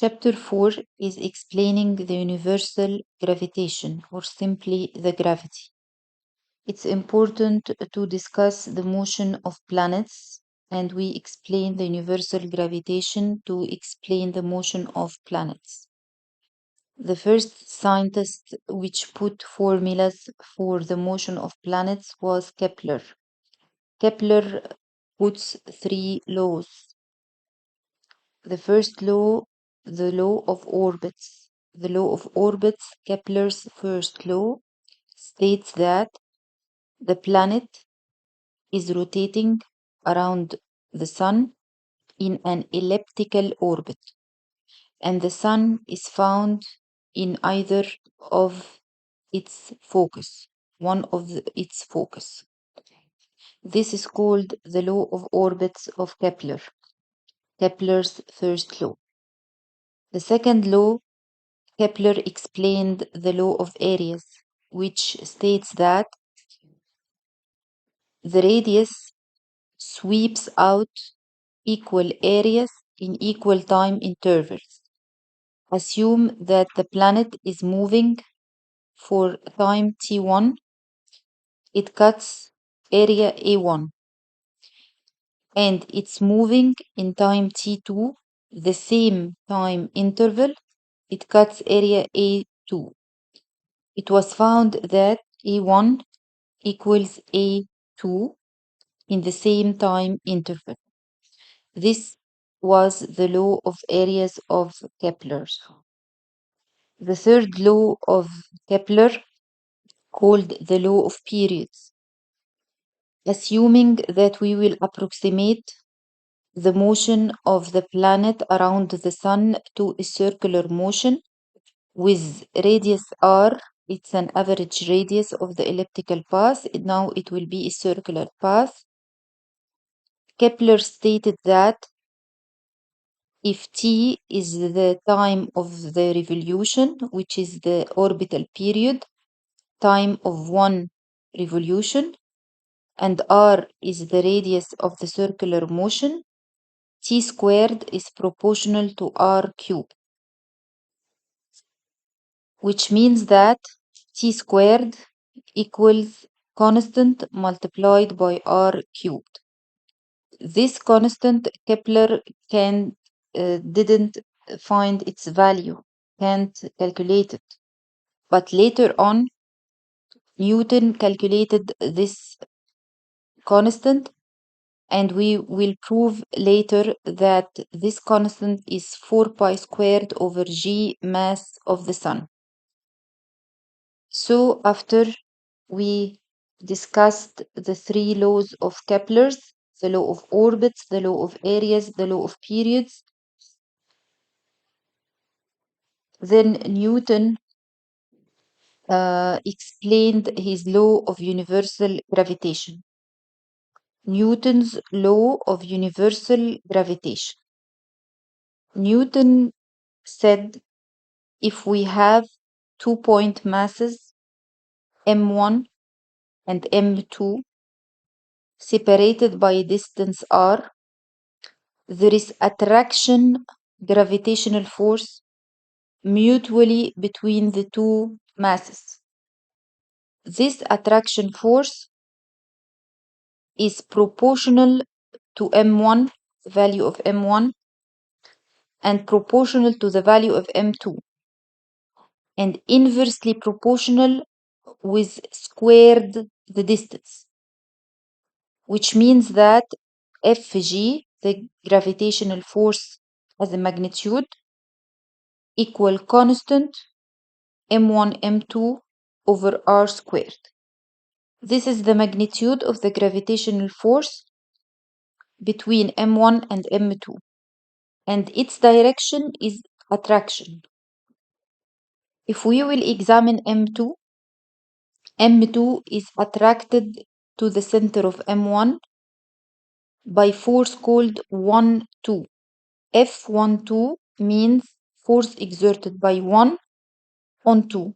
Chapter 4 is explaining the universal gravitation, or simply the gravity. It's important to discuss the motion of planets, and we explain the universal gravitation to explain the motion of planets. The first scientist which put formulas for the motion of planets was Kepler. Kepler puts three laws. The first law, the law of orbits. The law of orbits, Kepler's first law, states that the planet is rotating around the sun in an elliptical orbit, and the sun is found in either of its focus, one of its focus. This is called the law of orbits of Kepler, Kepler's first law. The second law, Kepler explained the law of areas, which states that the radius sweeps out equal areas in equal time intervals. Assume that the planet is moving for time t1, it cuts area A1, and it's moving in time t2, the same time interval, it cuts area A2. It was found that A1 equals A2 in the same time interval. This was the law of areas of Kepler. The third law of Kepler, called the law of periods, assuming that we will approximate the motion of the planet around the sun to a circular motion with radius r. It's an average radius of the elliptical path. Now it will be a circular path. Kepler stated that if t is the time of the revolution, which is the orbital period, time of one revolution, and r is the radius of the circular motion, t squared is proportional to r cubed, which means that t squared equals constant multiplied by r cubed. This constant Kepler didn't find its value, can't calculate it. But later on, Newton calculated this constant, and we will prove later that this constant is 4 pi squared over g mass of the sun. So after we discussed the three laws of Kepler's, the law of orbits, the law of areas, the law of periods, then Newton explained his law of universal gravitation. Newton's law of universal gravitation. Newton said if we have 2-point masses m1 and m2 separated by distance r, there is attraction gravitational force mutually between the two masses. This attraction force is proportional to m1, the value of m1, and proportional to the value of m2, and inversely proportional with squared the distance, which means that Fg, the gravitational force as a magnitude, equal constant m1 m2 over r squared. This is the magnitude of the gravitational force between m1 and m2, and its direction is attraction. If we will examine m2, m2 is attracted to the center of m1 by force called 1-2. F12 means force exerted by 1 on 2.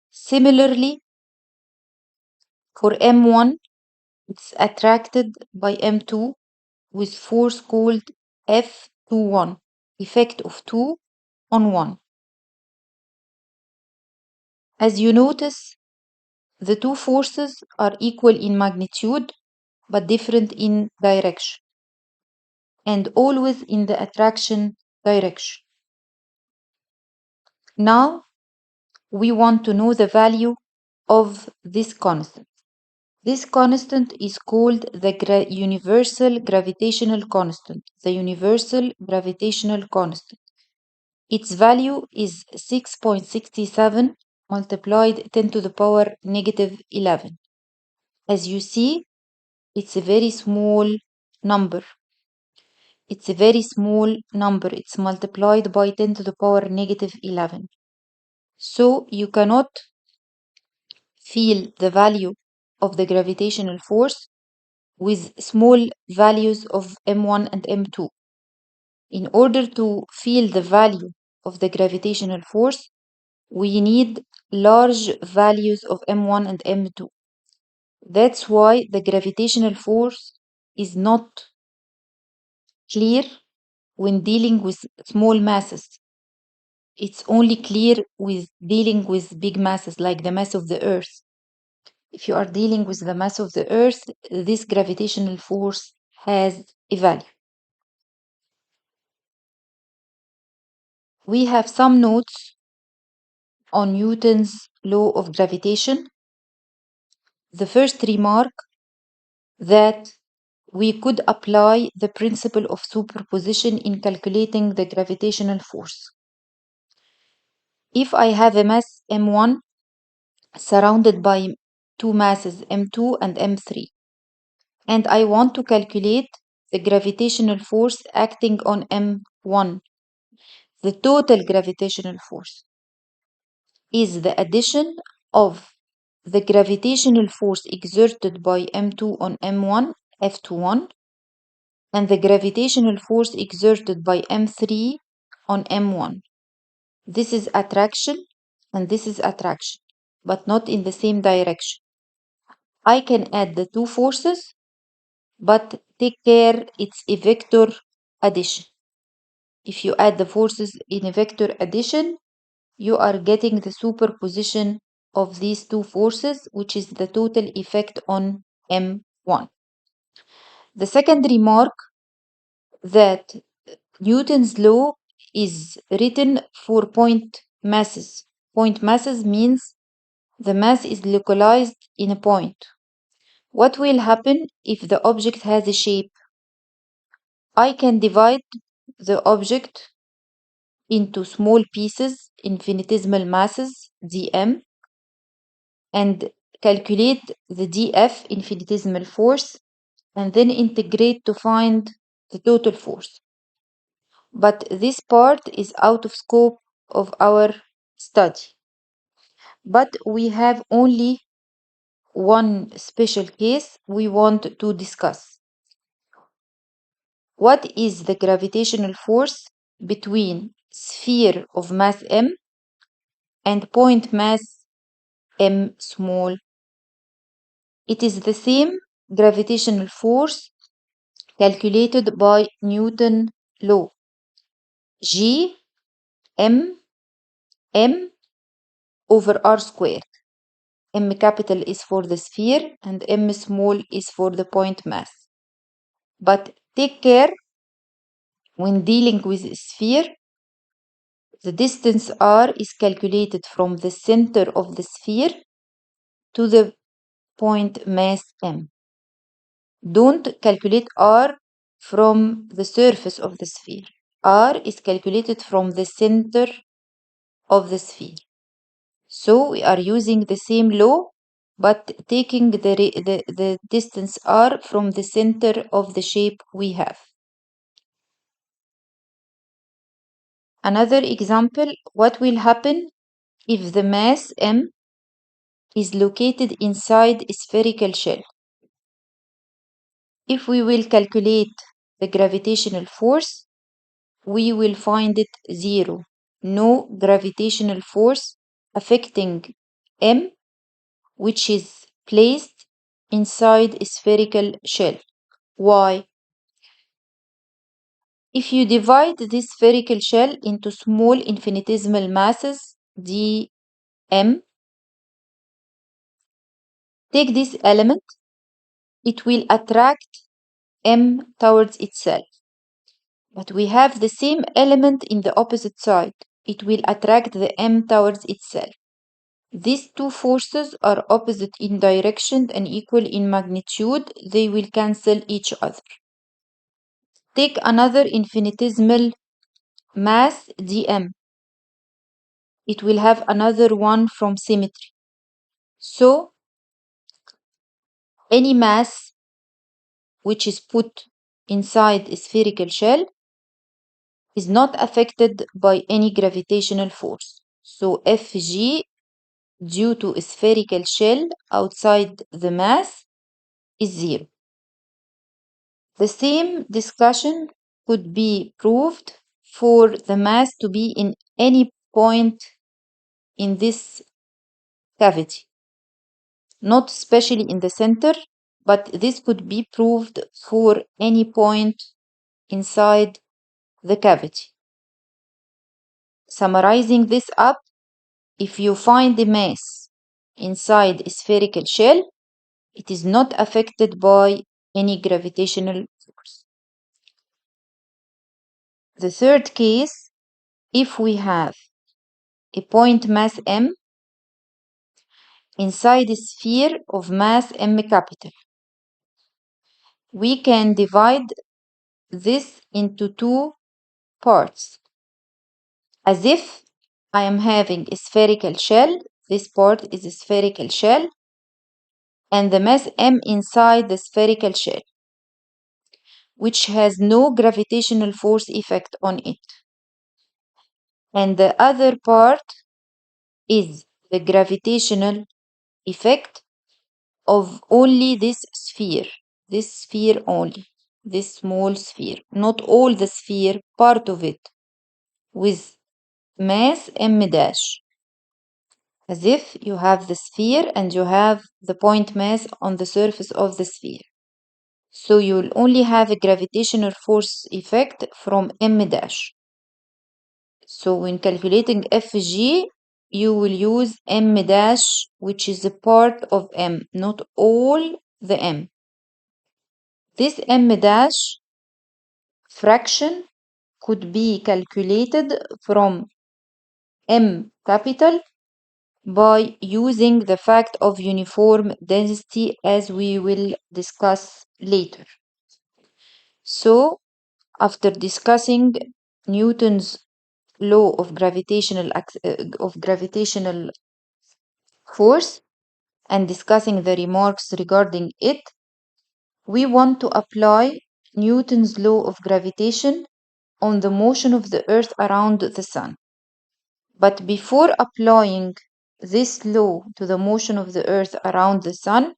Similarly, for m1, it's attracted by m2 with force called F21. effect of 2 on 1. As you notice, the two forces are equal in magnitude but different in direction, and always in the attraction direction. Now we want to know the value of this constant. This constant is called the universal gravitational constant. The universal gravitational constant. Its value is 6.67 multiplied 10 to the power negative 11. As you see, it's a very small number. It's a very small number. It's multiplied by 10 to the power negative 11. So you cannot feel the value of the gravitational force with small values of m1 and m2. In order to feel the value of the gravitational force, we need large values of m1 and m2. That's why the gravitational force is not clear when dealing with small masses. It's only clear with dealing with big masses like the mass of the Earth. If you are dealing with the mass of the Earth, this gravitational force has a value. We have some notes on Newton's law of gravitation. The first remark that we could apply the principle of superposition in calculating the gravitational force. If I have a mass m1 surrounded by two masses m2 and m3, and I want to calculate the gravitational force acting on m1, the total gravitational force is the addition of the gravitational force exerted by m2 on m1, F21, and the gravitational force exerted by m3 on m1. This is attraction and this is attraction, but not in the same direction. I can add the two forces, but take care it's a vector addition. If you add the forces in a vector addition, you are getting the superposition of these two forces, which is the total effect on M1. The second remark that Newton's law is written for point masses. Point masses means the mass is localized in a point. What will happen if the object has a shape? I can divide the object into small pieces, infinitesimal masses, dm, and calculate the df, infinitesimal force, and then integrate to find the total force. But this part is out of scope of our study. But we have only one special case we want to discuss. What is the gravitational force between sphere of mass m and point mass m small? It is the same gravitational force calculated by Newton law. G m m over r squared. M capital is for the sphere and m small is for the point mass. But take care when dealing with a sphere, the distance r is calculated from the center of the sphere to the point mass m. Don't calculate r from the surface of the sphere. R is calculated from the center of the sphere. So we are using the same law, but taking the distance r from the center of the shape we have. Another example, what will happen if the mass m is located inside a spherical shell? If we will calculate the gravitational force, we will find it zero. No gravitational force affecting m, which is placed inside a spherical shell. Why? If you divide this spherical shell into small infinitesimal masses, dm, take this element, it will attract m towards itself. But we have the same element in the opposite side. It will attract the m towards itself. These two forces are opposite in direction and equal in magnitude. They will cancel each other. Take another infinitesimal mass dm. It will have another one from symmetry. So, any mass which is put inside a spherical shell is not affected by any gravitational force. So, Fg due to a spherical shell outside the mass is zero. The same discussion could be proved for the mass to be in any point in this cavity, not especially in the center, but this could be proved for any point inside the cavity. Summarizing this up, if you find the mass inside a spherical shell, it is not affected by any gravitational force. The third case, if we have a point mass m inside a sphere of mass m capital, we can divide this into two parts. As if I am having a spherical shell, this part is a spherical shell, and the mass m inside the spherical shell, which has no gravitational force effect on it. And the other part is the gravitational effect of only this sphere only, this small sphere, not all the sphere, part of it, with mass m dash. As if you have the sphere and you have the point mass on the surface of the sphere. So you will only have a gravitational force effect from m dash. So when calculating Fg, you will use m dash, which is a part of m, not all the m. This m dash fraction could be calculated from m capital by using the fact of uniform density, as we will discuss later. So, after discussing Newton's law of gravitational force and discussing the remarks regarding it, we want to apply Newton's law of gravitation on the motion of the Earth around the Sun. But before applying this law to the motion of the Earth around the Sun,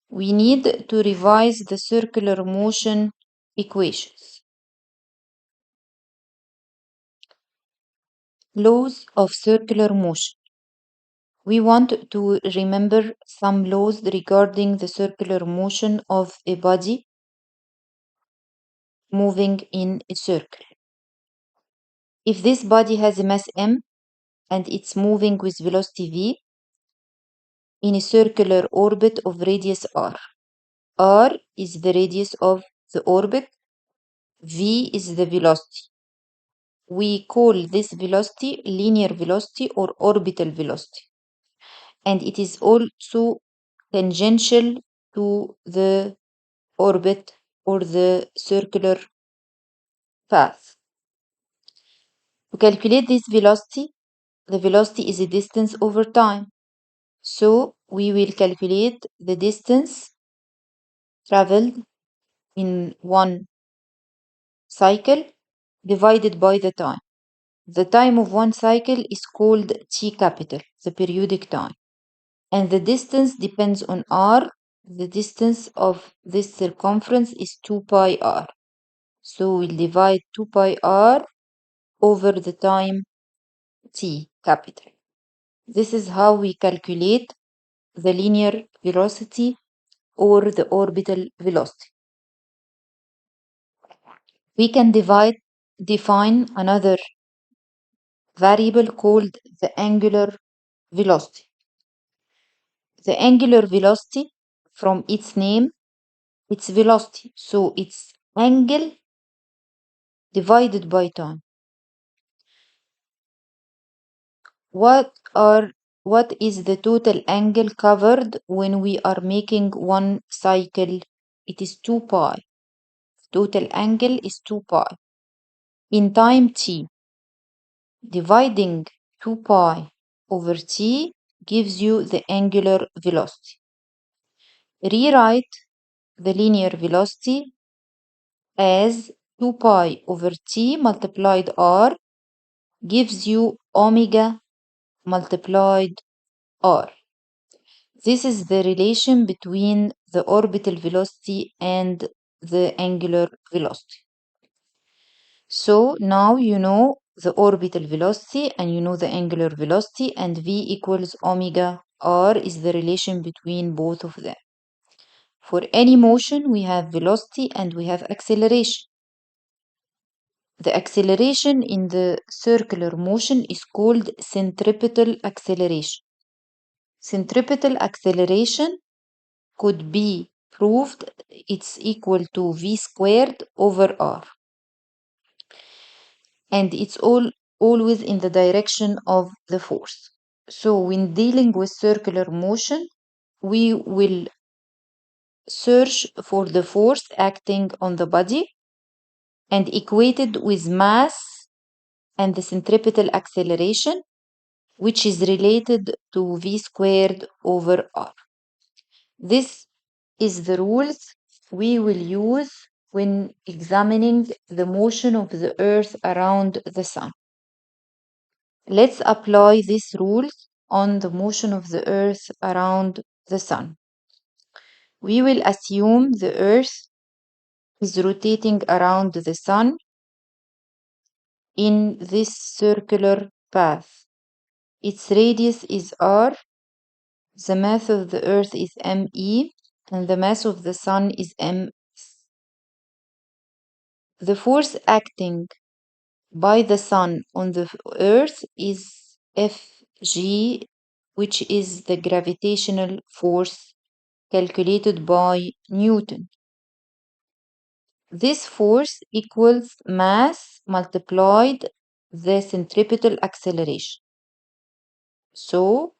we need to revise the circular motion equations. Laws of circular motion. We want to remember some laws regarding the circular motion of a body moving in a circle. If this body has a mass m and it's moving with velocity v in a circular orbit of radius r is the radius of the orbit, v is the velocity. We call this velocity linear velocity or orbital velocity, and it is also tangential to the orbit or the circular path. To calculate this velocity, the velocity is a distance over time. So we will calculate the distance traveled in one cycle divided by the time. The time of one cycle is called T capital, the periodic time. And the distance depends on r. The distance of this circumference is 2 pi r. So we'll divide 2 pi r over the time T capital. This is how we calculate the linear velocity or the orbital velocity. We can divide define another variable called the angular velocity. The angular velocity, from its name, it's velocity, so it's angle divided by time. What are what is the total angle covered when we are making one cycle? It is 2 pi. Total angle is 2 pi. In time t, dividing 2 pi over t gives you the angular velocity. Rewrite the linear velocity as 2 pi over t multiplied r gives you omega multiplied r. This is the relation between the orbital velocity and the angular velocity. So now you know the orbital velocity and you know the angular velocity, and v equals omega r is the relation between both of them. For any motion, we have velocity and we have acceleration. The acceleration in the circular motion is called centripetal acceleration. Centripetal acceleration could be proved it's equal to v squared over r. And it's always in the direction of the force. So when dealing with circular motion, we will search for the force acting on the body and equate it with mass and the centripetal acceleration, which is related to v squared over r. This is the rules we will use when examining the motion of the Earth around the Sun. Let's apply these rules on the motion of the Earth around the Sun. We will assume the Earth is rotating around the Sun in this circular path. Its radius is r, the mass of the Earth is me, and the mass of the Sun is m. The force acting by the Sun on the Earth is Fg, which is the gravitational force calculated by Newton. This force equals mass multiplied the centripetal acceleration. So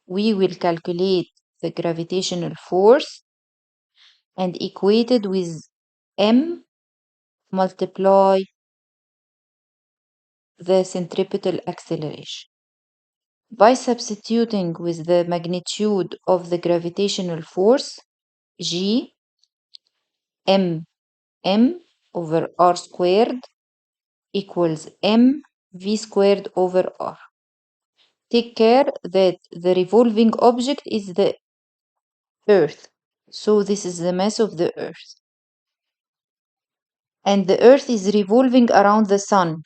we will calculate the gravitational force and equate it with m multiply the centripetal acceleration. By substituting with the magnitude of the gravitational force, G m over r squared equals m v squared over r. Take care that the revolving object is the Earth. So this is the mass of the Earth. And the Earth is revolving around the Sun.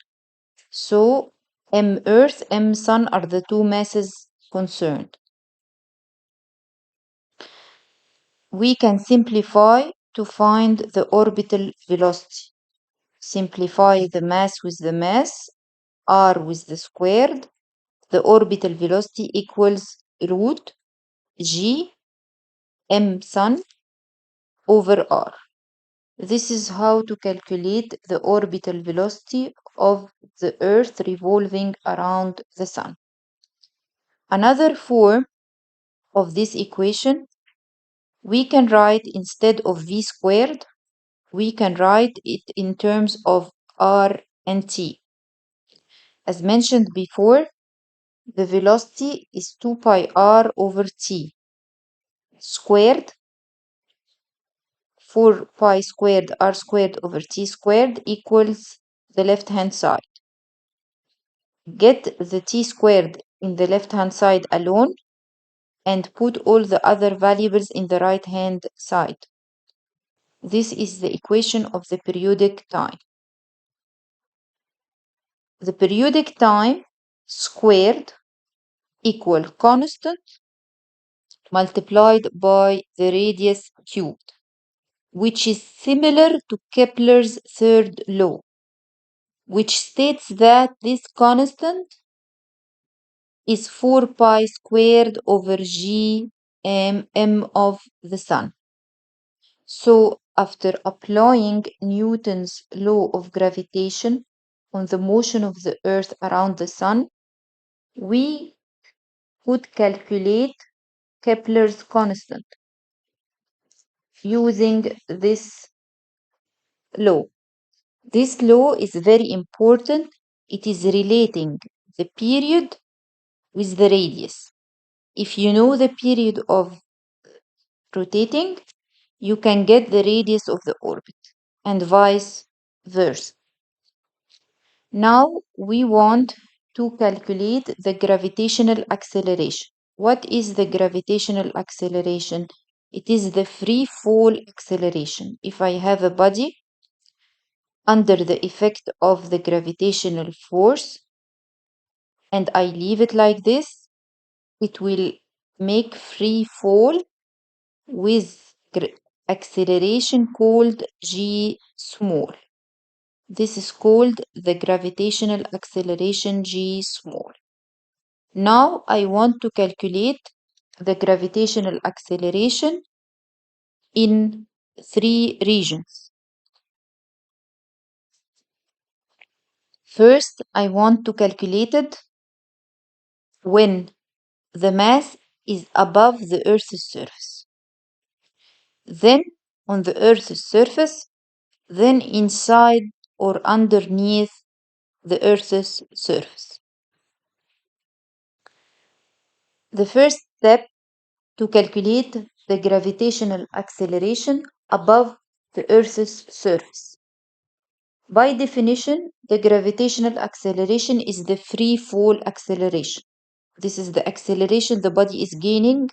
So m Earth, m Sun are the two masses concerned. We can simplify to find the orbital velocity. Simplify the mass with the mass, r with the squared. The orbital velocity equals root g m Sun over r. This is how to calculate the orbital velocity of the Earth revolving around the Sun. Another form of this equation, we can write instead of v squared, we can write it in terms of r and t. As mentioned before, the velocity is 2 pi r over t squared. 4 pi squared r squared over t squared equals the left hand side. Get the t squared in the left hand side alone and put all the other variables in the right hand side. This is the equation of the periodic time. The periodic time squared equal constant multiplied by the radius cubed, which is similar to Kepler's third law. which states that this constant is 4 pi squared over g m of the sun. So after applying Newton's law of gravitation on the motion of the earth around the sun, we could calculate Kepler's constant using this law. This law is very important. It is relating the period with the radius. If you know the period of rotating, you can get the radius of the orbit and vice versa. Now we want to calculate the gravitational acceleration. What is the gravitational acceleration? It is the free fall acceleration. If I have a body under the effect of the gravitational force and I leave it like this, it will make free fall with acceleration called g small. This is called the gravitational acceleration g small. Now I want to calculate the gravitational acceleration in 3 regions. First, I want to calculate it when the mass is above the Earth's surface. Then on the Earth's surface, then inside or underneath the Earth's surface. The first step to calculate the gravitational acceleration above the Earth's surface. By definition, the gravitational acceleration is the free fall acceleration. This is the acceleration the body is gaining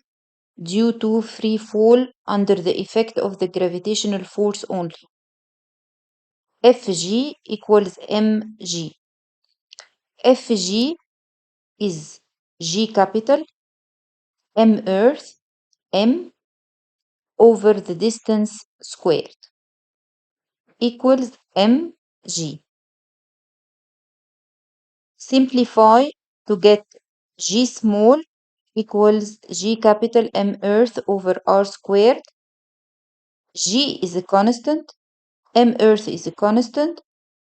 due to free fall under the effect of the gravitational force only. Fg equals mg. Fg is g capital m earth m over the distance squared equals mg. Simplify to get g small equals g capital M earth over r squared. G is a constant, M earth is a constant,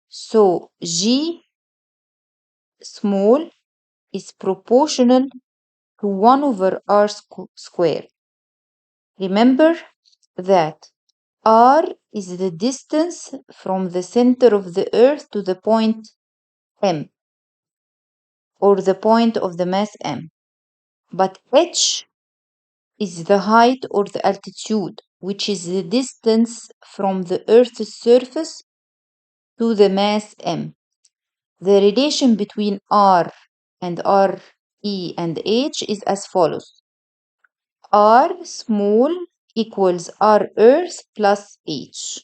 so g small is proportional to 1 over r squared. Remember that r is the distance from the center of the earth to the point M, or the point of the mass M. But h is the height or the altitude, which is the distance from the Earth's surface to the mass m. The relation between r and r, e, and h is as follows. R small equals r earth plus h.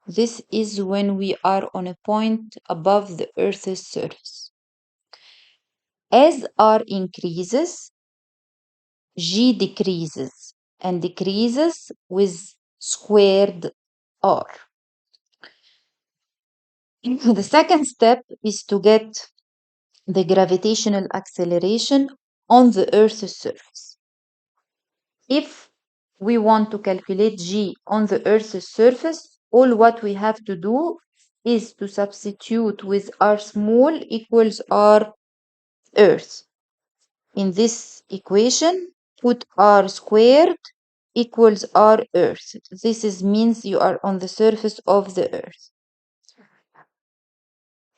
This is when we are on a point above the Earth's surface. As r increases, g decreases and decreases with squared r. The second step is to get the gravitational acceleration on the Earth's surface. If we want to calculate g on the Earth's surface, all what we have to do is to substitute with r small equals r earth. In this equation, put r squared equals r earth. This means you are on the surface of the earth.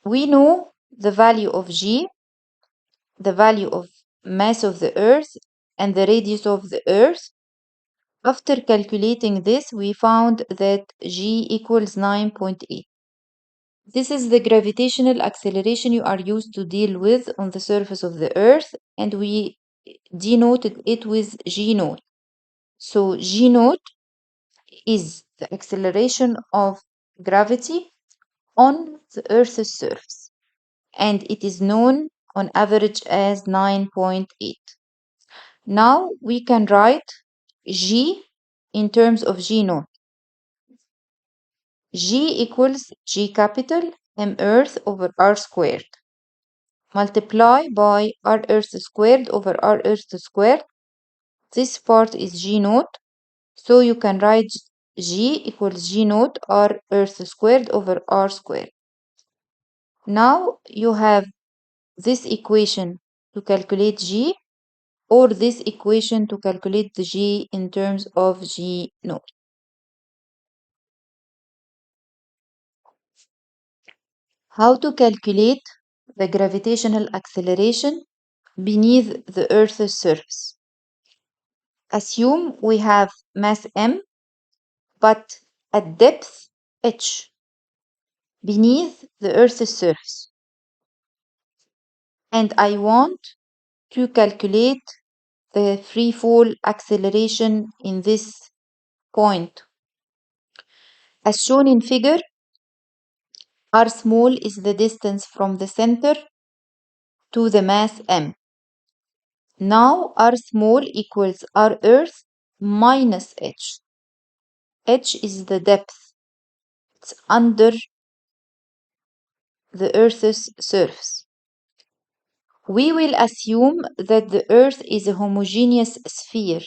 We know the value of g, the value of mass of the earth, and the radius of the earth. After calculating this, we found that g equals 9.8. This is the gravitational acceleration you are used to deal with on the surface of the earth, and we denoted it with g naught. So g naught is the acceleration of gravity on the Earth's surface, and it is known on average as 9.8. Now we can write g in terms of g naught. G equals g capital m earth over r squared. Multiply by r earth squared over r earth squared. This part is g naught, so you can write g equals g naught r earth squared over r squared. Now you have this equation to calculate g, or this equation to calculate the g in terms of g naught. How to calculate the gravitational acceleration beneath the Earth's surface? Assume we have mass m, but at depth h beneath the Earth's surface. And I want to calculate the free fall acceleration in this point. As shown in figure, r small is the distance from the center to the mass m. Now r small equals r earth minus h. H is the depth. It's under the Earth's surface. We will assume that the Earth is a homogeneous sphere,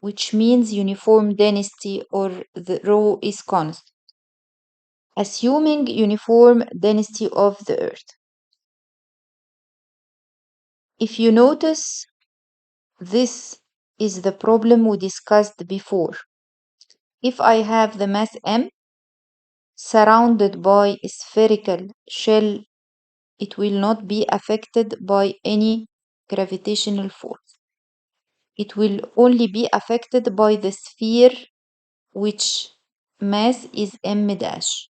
which means uniform density, or the rho is constant. Assuming uniform density of the Earth. If you notice, this is the problem we discussed before. If I have the mass m surrounded by a spherical shell, it will not be affected by any gravitational force. It will only be affected by the sphere, which mass is m dash.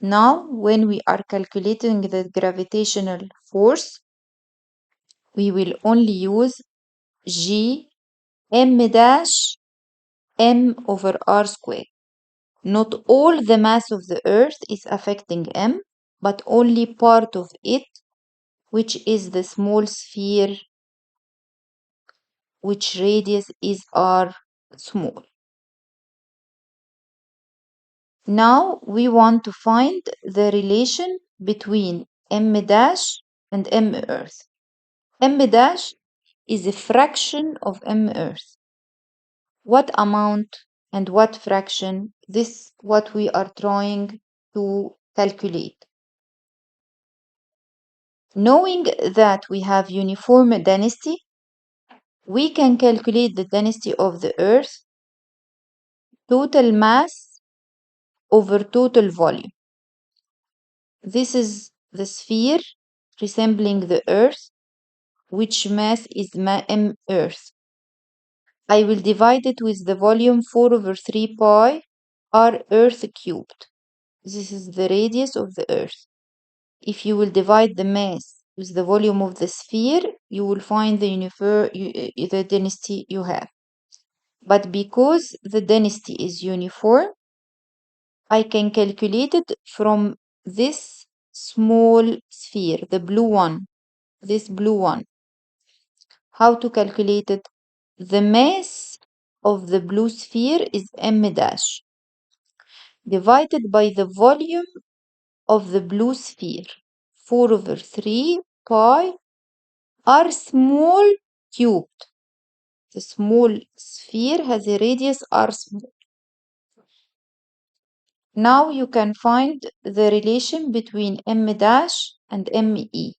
Now, when we are calculating the gravitational force, we will only use g m dash m over r squared. Not all the mass of the Earth is affecting m, but only part of it, which is the small sphere, which radius is r small. Now we want to find the relation between m dash and m earth. M dash is a fraction of m earth. What amount and what fraction? This is what we are trying to calculate. Knowing that we have uniform density, we can calculate the density of the Earth, total mass over total volume. This is the sphere resembling the Earth, which mass is m Earth. I will divide it with the volume 4 over 3 pi r Earth cubed. This is the radius of the Earth. If you will divide the mass with the volume of the sphere, you will find the density you have. But because the density is uniform, I can calculate it from this small sphere, the blue one, this blue one. How to calculate it? The mass of the blue sphere is m dash divided by the volume of the blue sphere, 4 over 3 pi r small cubed. The small sphere has a radius r small. Now you can find the relation between m dash and me.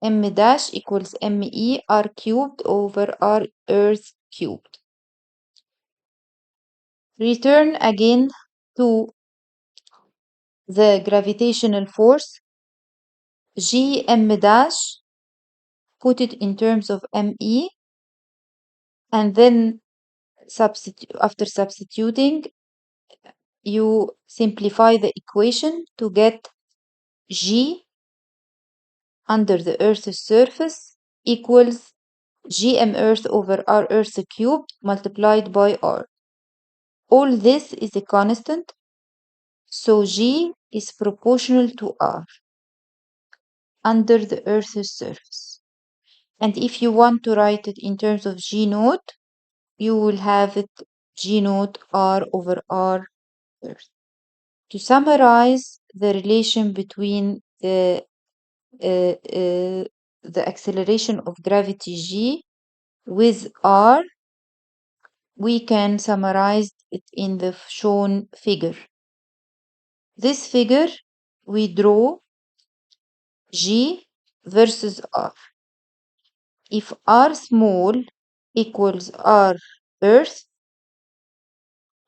M dash equals me r cubed over r earth cubed. Return again to the gravitational force. G m dash, put it in terms of me, and then after substituting, you simplify the equation to get G under the Earth's surface equals gm earth over r earth cubed multiplied by r. All this is a constant, so G is proportional to r under the Earth's surface. And if you want to write it in terms of G naught, you will have it G naught r over r Earth. To summarize the relation between the acceleration of gravity g with r, we can summarize it in the shown figure. This figure, we draw g versus r. If r small equals r Earth,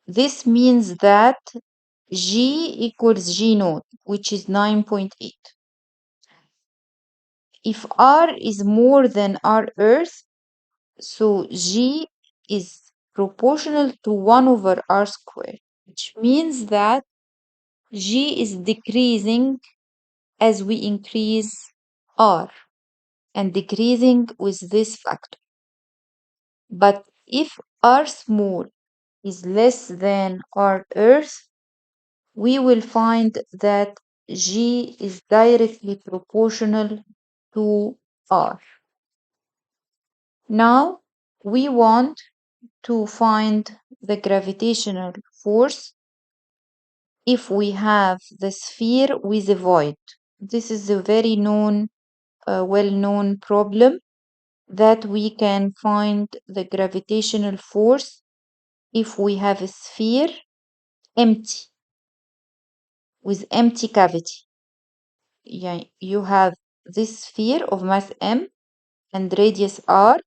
this means that g equals g naught, which is 9.8. If r is more than r Earth, so g is proportional to 1 over r squared, which means that g is decreasing as we increase r and decreasing with this factor. But if r small is less than r Earth, we will find that g is directly proportional to r. Now we want to find the gravitational force if we have the sphere with a void. This is a very well-known problem, that we can find the gravitational force if we have a sphere empty, with empty cavity. Yeah, you have this sphere of mass m and radius r,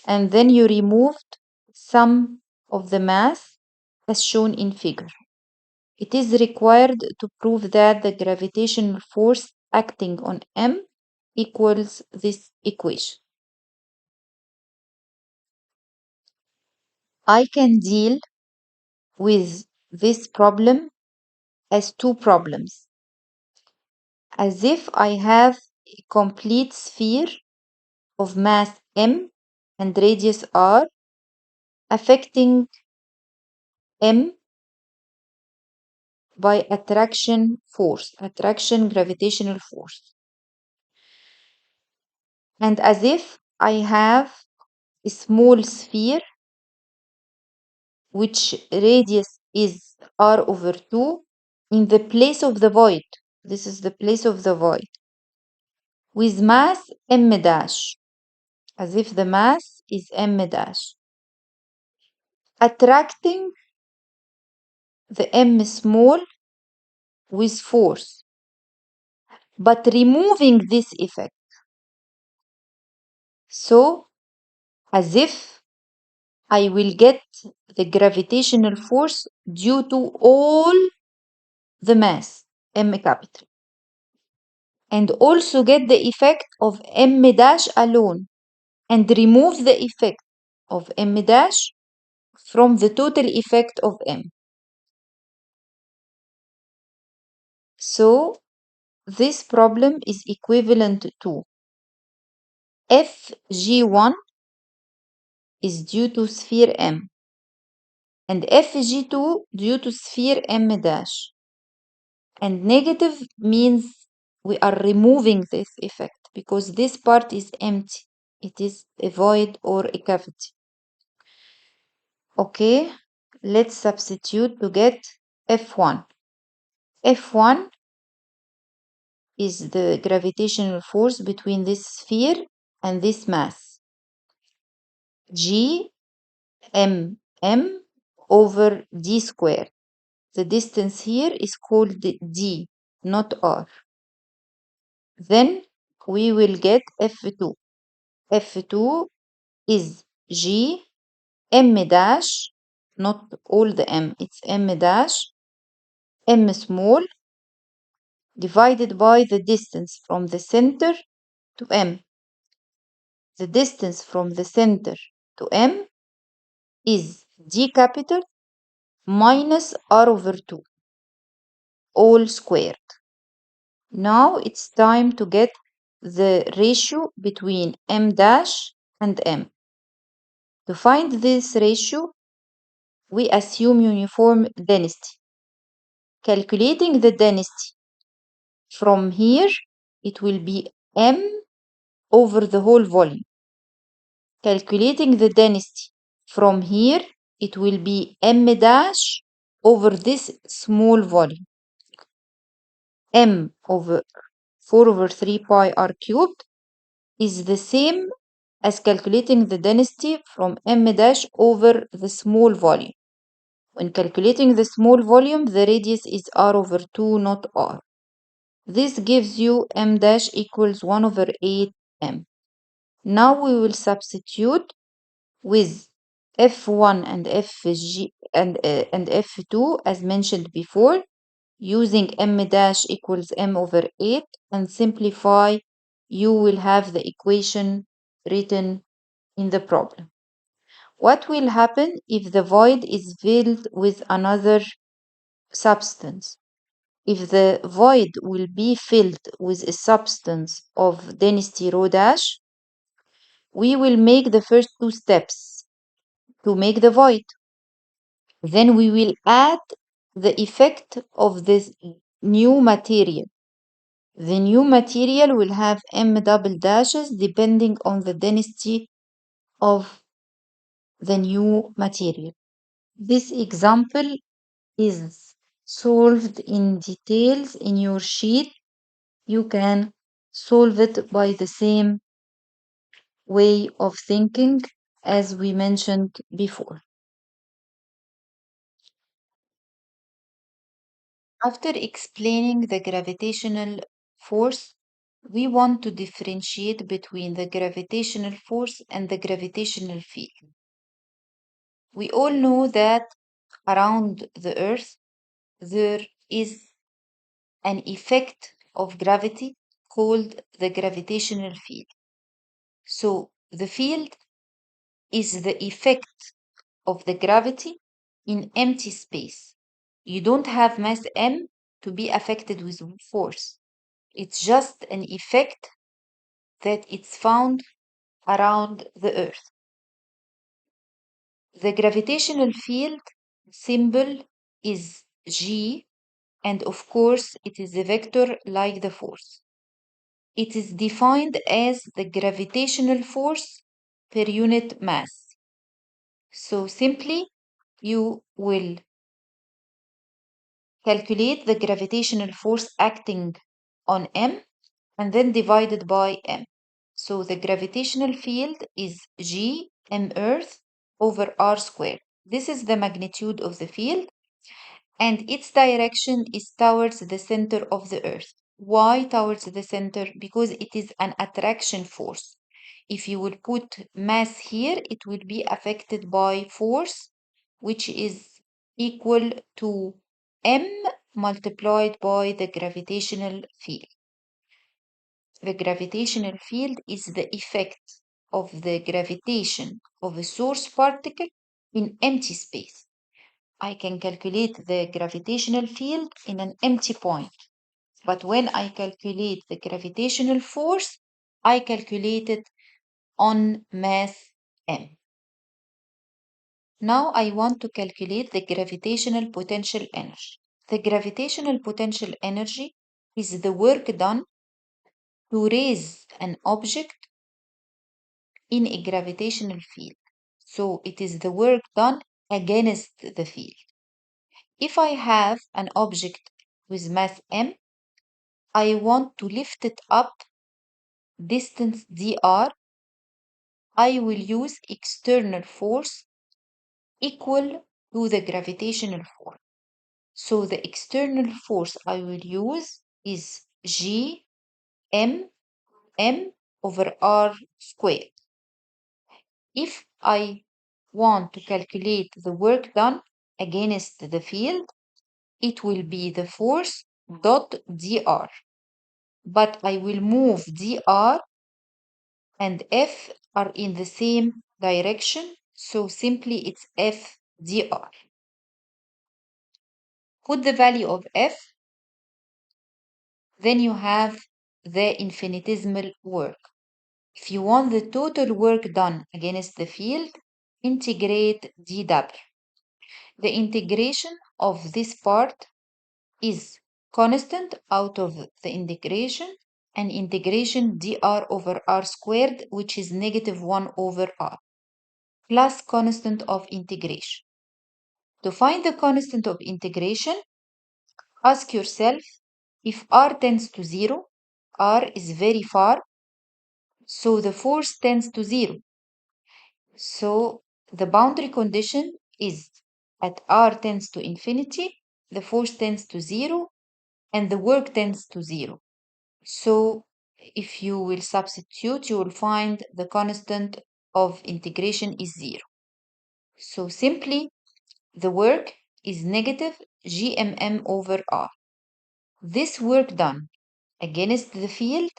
and then you removed some of the mass as shown in figure. It is required to prove that the gravitational force acting on m equals this equation. I can deal with this problem as two problems, as if I have a complete sphere of mass m and radius r affecting m by attraction gravitational force, and as if I have a small sphere which radius is r over 2 in the place of the void. This is the place of the void, with mass m dash, as if the mass is m dash, attracting the m small with force, but removing this effect. So, as if I will get the gravitational force due to all the mass, m capital, and also get the effect of m dash alone, and remove the effect of m dash from the total effect of m. So, this problem is equivalent to Fg1 is due to sphere m, and Fg2 due to sphere m dash. And negative means we are removing this effect, because this part is empty. It is a void or a cavity. Okay, let's substitute to get F1. F1 is the gravitational force between this sphere and this mass. G m over d squared. The distance here is called d, not r. Then we will get F2. F2 is G m dash, not all the m, it's m dash, m small, divided by the distance from the center to m. The distance from the center to m is d capital minus r over 2, all squared. Now it's time to get the ratio between m dash and m. To find this ratio, we assume uniform density. Calculating the density from here, it will be m over the whole volume. Calculating the density from here, it will be m dash over this small volume. m over 4 over 3 pi r cubed is the same as calculating the density from m dash over the small volume. When calculating the small volume, the radius is r over 2, not r. This gives you m dash equals 1 over 8m. Now we will substitute with f1 and and f2 as mentioned before, using m dash equals m over 8, and simplify, you will have the equation written in the problem. What will happen if the void is filled with another substance? If the void will be filled with a substance of density rho dash, we will make the first two steps to make the void. Then we will add the effect of this new material. The new material will have m double dashes depending on the density of the new material. This example is solved in details in your sheet. You can solve it by the same way of thinking as we mentioned before. After explaining the gravitational force, we want to differentiate between the gravitational force and the gravitational field. We all know that around the Earth there is an effect of gravity called the gravitational field. So the field is the effect of the gravity in empty space. You don't have mass m to be affected with force. It's just an effect that it's found around the Earth. The gravitational field symbol is G, and of course it is a vector like the force. It is defined as the gravitational force per unit mass. So simply you will calculate the gravitational force acting on m and then divided by m. So the gravitational field is G m Earth over r squared. This is the magnitude of the field, and its direction is towards the center of the Earth. Why towards the center? Because it is an attraction force. If you will put mass here, it will be affected by force, which is equal to m multiplied by the gravitational field. The gravitational field is the effect of the gravitation of a source particle in empty space. I can calculate the gravitational field in an empty point, but when I calculate the gravitational force, I calculate it on mass m. Now I want to calculate the gravitational potential energy. The gravitational potential energy is the work done to raise an object in a gravitational field. So it is the work done against the field. If I have an object with mass m, I want to lift it up distance dr, I will use external force equal to the gravitational force. So the external force I will use is G m over r squared. If I want to calculate the work done against the field, it will be the force dot dr. But I will move dr and f are in the same direction, so simply it's f dr. Put the value of f, then you have the infinitesimal work. If you want the total work done against the field, integrate dw. The integration of this part is constant out of the integration, and integration dr over r squared, which is negative 1 over r, plus constant of integration. To find the constant of integration, ask yourself If R tends to 0, R is very far, so the force tends to 0. So the boundary condition is at R tends to infinity, the force tends to 0, and the work tends to 0. So if you will substitute, you will find the constant of integration is 0. So simply, the work is negative GMM over R. This work done against the field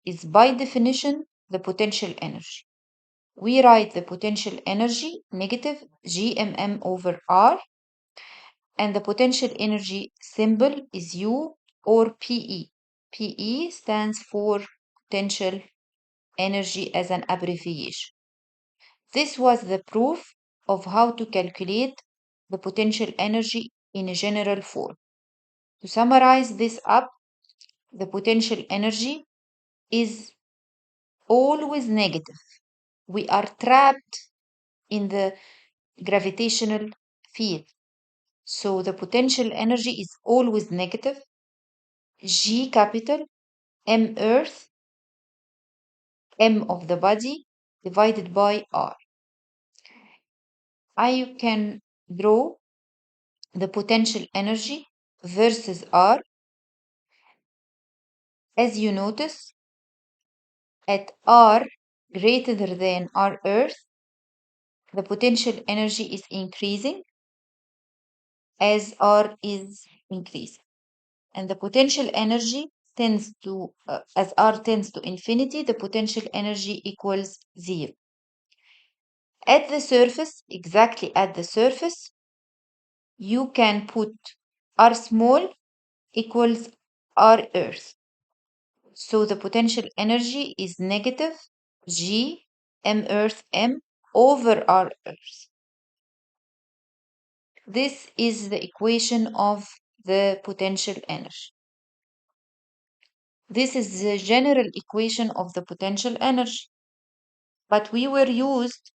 is by definition the potential energy. We write the potential energy negative GMM over R, and the potential energy symbol is U or PE. PE stands for potential energy as an abbreviation. This was the proof of how to calculate the potential energy in a general form. To summarize this up, the potential energy is always negative. We are trapped in the gravitational field. So the potential energy is always negative. G capital, M Earth, M of the body divided by R. I can draw the potential energy versus R. As you notice, at R greater than R Earth, the potential energy is increasing as R is increasing. And the potential energy tends to, as R tends to infinity, the potential energy equals 0. At the surface, exactly at the surface, you can put R small equals R Earth. So the potential energy is negative G M Earth M over R Earth. This is the equation of the potential energy. This is the general equation of the potential energy. But we were used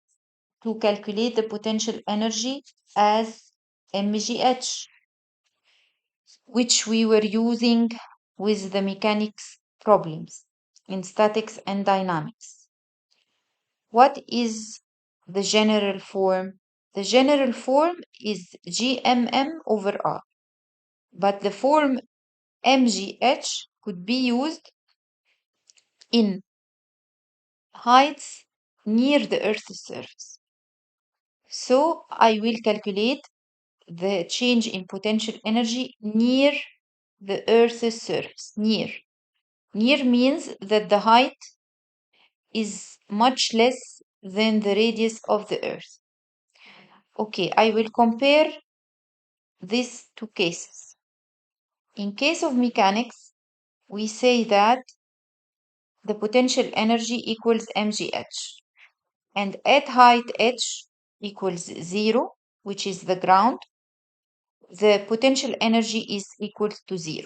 to calculate the potential energy as mgh, which we were using with the mechanics problems in statics and dynamics. What is the general form? The general form is GMM over R, but the form mgh could be used in heights near the Earth's surface. So I will calculate the change in potential energy near the Earth's surface. Near. Near means that the height is much less than the radius of the Earth. Okay, I will compare these two cases. In case of mechanics, we say that the potential energy equals mgh, and at height h equals 0, which is the ground, the potential energy is equal to 0.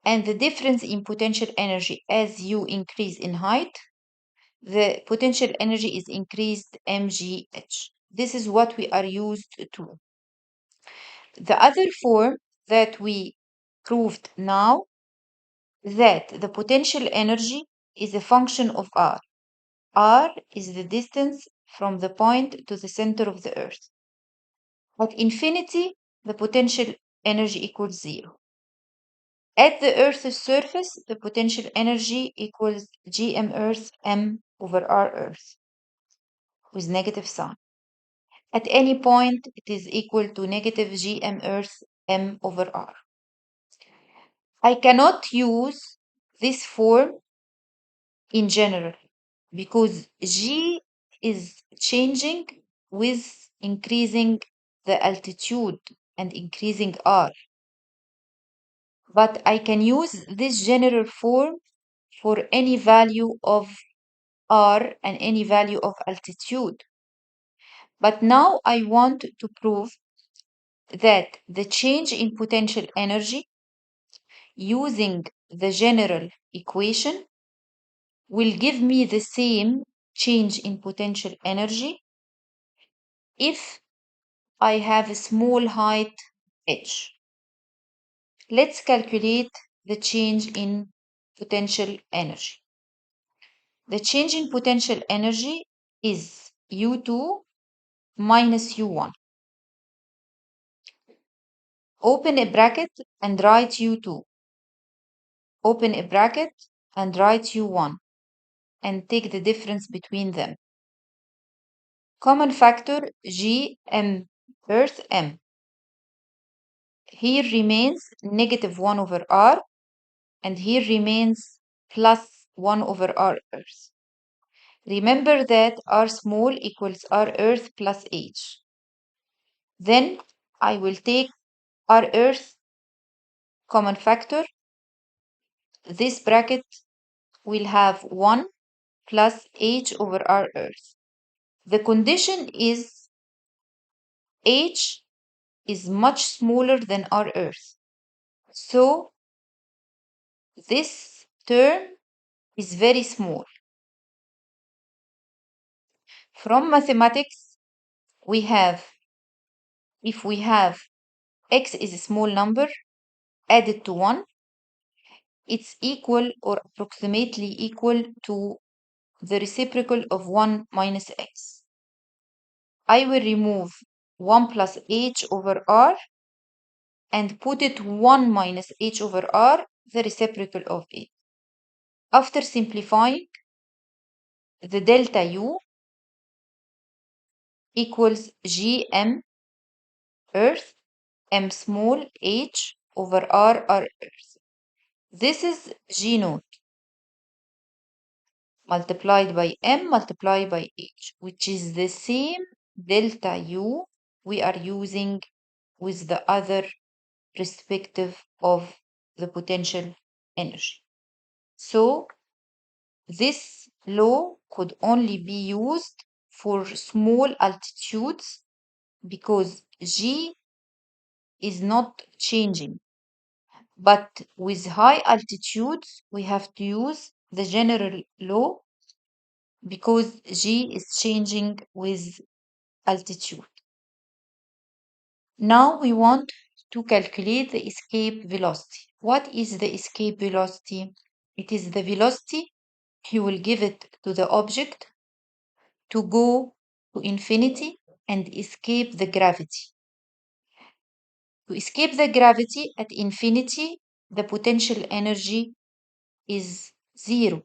And the difference in potential energy as you increase in height, the potential energy is increased mgh. This is what we are used to. The other form that we proved now, that the potential energy is a function of r. R is the distance from the point to the center of the Earth. At infinity, the potential energy equals 0. At the Earth's surface, the potential energy equals gm Earth m over r Earth with negative sign. At any point, it is equal to negative gm Earth m over r. I cannot use this form in general because g is changing with increasing the altitude and increasing r. But I can use this general form for any value of r and any value of altitude. But now I want to prove that the change in potential energy using the general equation will give me the same change in potential energy if I have a small height h. Let's calculate the change in potential energy. The change in potential energy is U2 minus U1. Open a bracket and write U2. Open a bracket and write U1 and take the difference between them. Common factor G M Earth M. Here remains negative 1 over R, and here remains plus 1 over R Earth. Remember that R small equals R Earth plus H. Then I will take R Earth common factor. This bracket will have 1 plus H over R Earth. The condition is H is much smaller than R Earth. So this term is very small. From mathematics, we have, if we have x is a small number added to 1, it's equal or approximately equal to the reciprocal of 1 minus x. I will remove 1 plus h over r and put it 1 minus h over r, the reciprocal of it. After simplifying, the delta u equals gm earth m small h over r earth. This is g naught multiplied by m multiplied by h, which is the same delta u we are using with the other perspective of the potential energy. So this law could only be used for small altitudes because G is not changing. But with high altitudes, we have to use the general law because G is changing with altitude. Now we want to calculate the escape velocity. What is the escape velocity? It is the velocity you will give it to the object to go to infinity and escape the gravity. To escape the gravity at infinity, the potential energy is zero.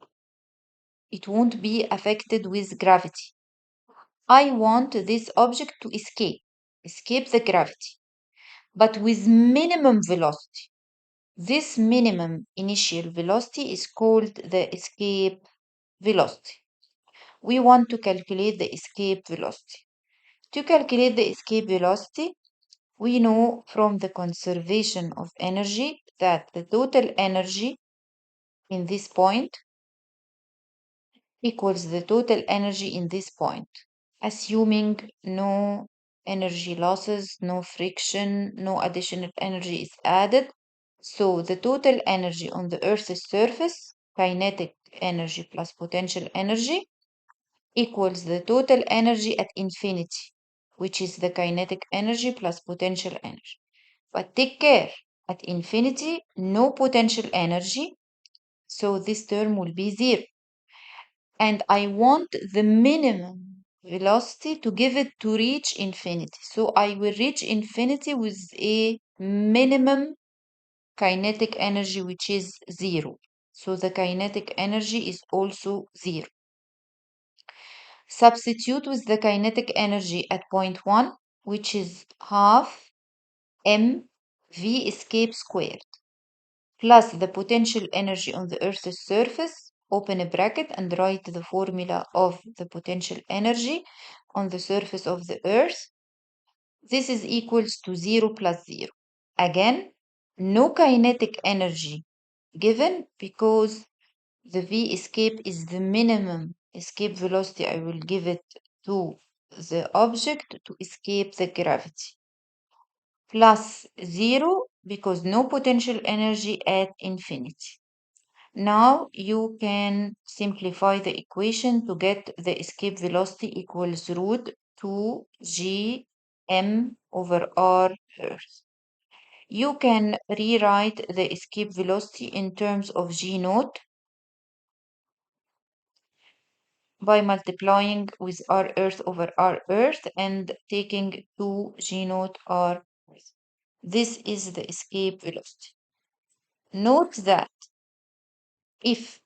It won't be affected with gravity. I want this object to escape the gravity, but with minimum velocity. This minimum initial velocity is called the escape velocity. We want to calculate the escape velocity. To calculate the escape velocity, we know from the conservation of energy that the total energy in this point equals the total energy in this point, assuming no energy losses, no friction, no additional energy is added. So the total energy on the Earth's surface, kinetic energy plus potential energy, equals the total energy at infinity, which is the kinetic energy plus potential energy. But take care, at infinity, no potential energy, so this term will be zero. And I want the minimum velocity to give it to reach infinity. So I will reach infinity with a minimum kinetic energy, which is zero. So the kinetic energy is also zero. Substitute with the kinetic energy at point 1, which is half mv escape squared, plus the potential energy on the Earth's surface, open a bracket and write the formula of the potential energy on the surface of the Earth. This is equals to 0 plus 0. Again, no kinetic energy given because the v escape is the minimum escape velocity I will give it to the object to escape the gravity. Plus 0 because no potential energy at infinity. Now you can simplify the equation to get the escape velocity equals root 2 g m over r Earth. You can rewrite the escape velocity in terms of g naught by multiplying with r Earth over r Earth and taking 2 g naught r Earth. This is the escape velocity. Note that if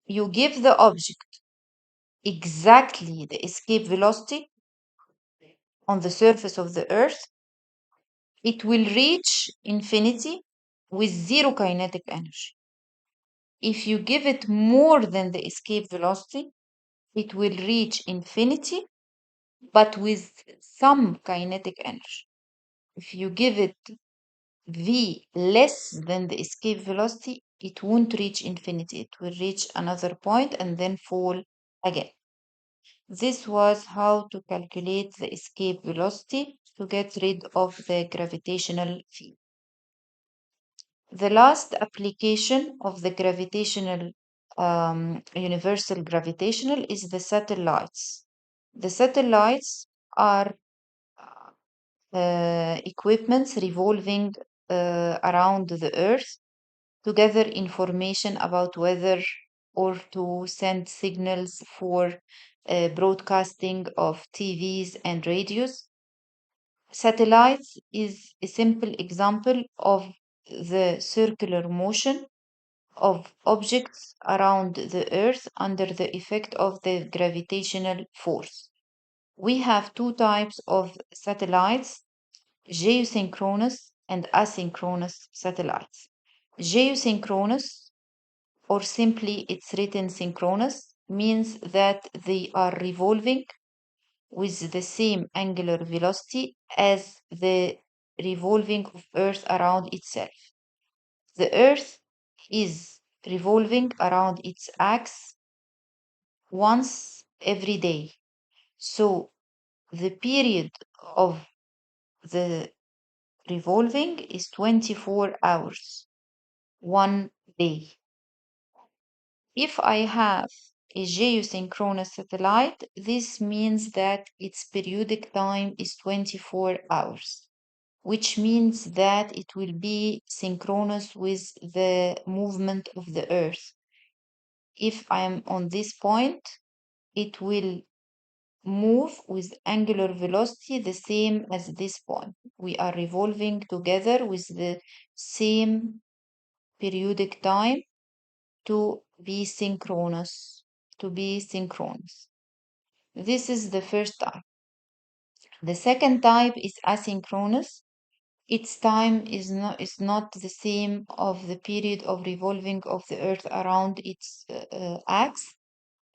you give the object exactly the escape velocity on the surface of the Earth, it will reach infinity with zero kinetic energy. If you give it more than the escape velocity, it will reach infinity but with some kinetic energy. If you give it v less than the escape velocity, it won't reach infinity. It will reach another point and then fall again. This was how to calculate the escape velocity to get rid of the gravitational field. The last application of the gravitational universal gravitational is the satellites. The satellites are equipments revolving around the Earth to gather information about weather or to send signals for broadcasting of TVs and radios. Satellites is a simple example of the circular motion of objects around the Earth under the effect of the gravitational force. We have two types of satellites, geosynchronous and asynchronous satellites. Geosynchronous, or simply it's written synchronous, means that they are revolving with the same angular velocity as the revolving of Earth around itself. The Earth is revolving around its axis once every day. So the period of the revolving is 24 hours, one day. If I have a geosynchronous satellite, this means that its periodic time is 24 hours, which means that it will be synchronous with the movement of the Earth. If I am on this point, it will move with angular velocity the same as this point. We are revolving together with the same periodic time to be synchronous. This is the first type. The second type is asynchronous. Its time is not the same of the period of revolving of the Earth around its axis,